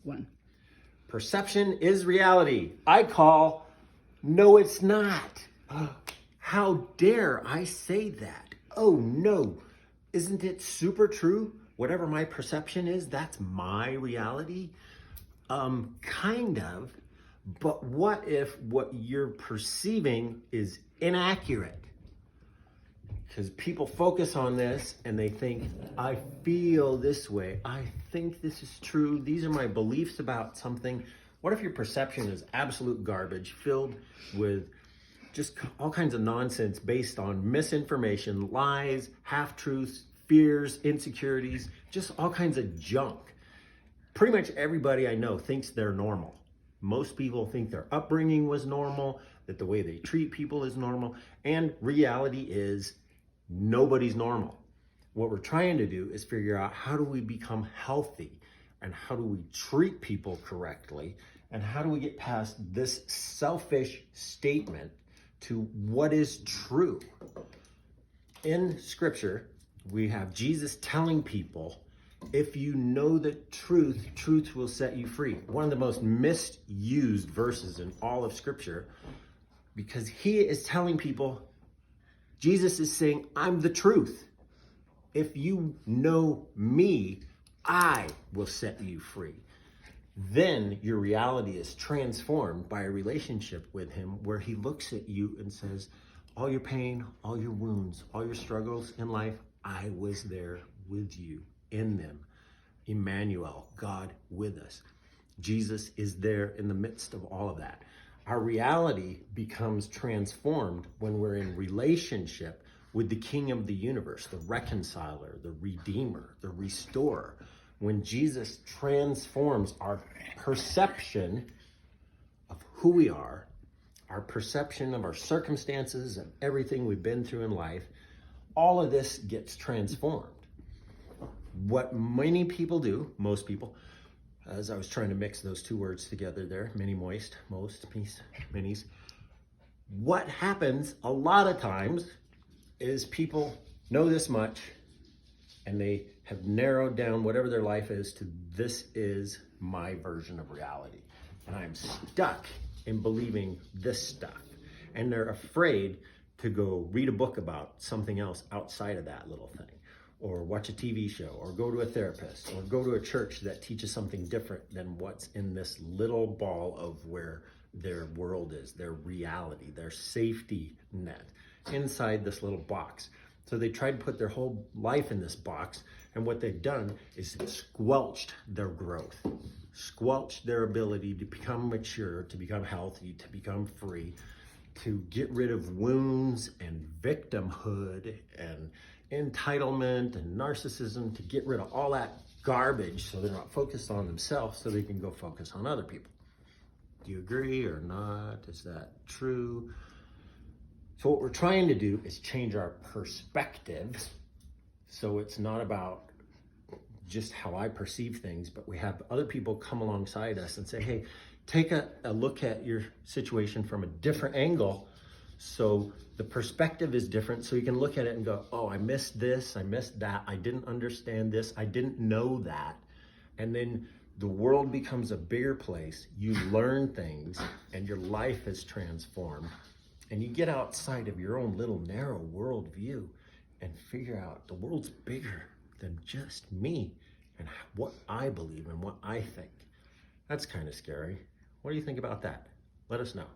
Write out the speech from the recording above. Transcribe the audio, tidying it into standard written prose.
one. Perception is reality. I call, no, it's not. How dare I say that? Oh no, isn't it super true? Whatever my perception is, that's my reality. Kind of, but what if what you're perceiving is inaccurate? Because people focus on this and they think, I feel this way. I think this is true. These are my beliefs about something. What if your perception is absolute garbage, filled with just all kinds of nonsense based on misinformation, lies, half-truths, fears, insecurities, just all kinds of junk? Pretty much everybody I know thinks they're normal. Most people think their upbringing was normal, that the way they treat people is normal, and reality is nobody's normal. What we're trying to do is figure out, how do we become healthy, and how do we treat people correctly, and how do we get past this selfish statement to what is true. In scripture, we have Jesus telling people, if you know the truth, truth will set you free. One of the most misused verses in all of scripture, because he is telling people, Jesus is saying, I'm the truth. If you know me, I will set you free. Then your reality is transformed by a relationship with him, where he looks at you and says, all your pain, all your wounds, all your struggles in life, I was there with you in them. Emmanuel, God with us. Jesus is there in the midst of all of that. Our reality becomes transformed when we're in relationship with the King of the universe, the reconciler, the redeemer, the restorer. When Jesus transforms our perception of who we are, our perception of our circumstances and everything we've been through in life, all of this gets transformed. What many people do, most people, as I was trying to mix those two words together there, many moist, most, peace, minis. What happens a lot of times is people know this much and they have narrowed down whatever their life is to, this is my version of reality. And I'm stuck in believing this stuff. And they're afraid to go read a book about something else outside of that little thing, or watch a TV show, or go to a therapist, or go to a church that teaches something different than what's in this little ball of where their world is, their reality, their safety net inside this little box. So they try to put their whole life in this box, and what they've done is squelched their growth, squelched their ability to become mature, to become healthy, to become free, to get rid of wounds and victimhood and entitlement and narcissism, to get rid of all that garbage so they're not focused on themselves, so they can go focus on other people. Do you agree or not? Is that true? So what we're trying to do is change our perspective, so it's not about just how I perceive things, but we have other people come alongside us and say, hey, take a look at your situation from a different angle, so the perspective is different, so you can look at it and go, oh, I missed this, I missed that, I didn't understand this, I didn't know that. And then the world becomes a bigger place. You learn things and your life is transformed. And you get outside of your own little narrow worldview and figure out the world's bigger than just me and what I believe and what I think. That's kind of scary. What do you think about that? Let us know.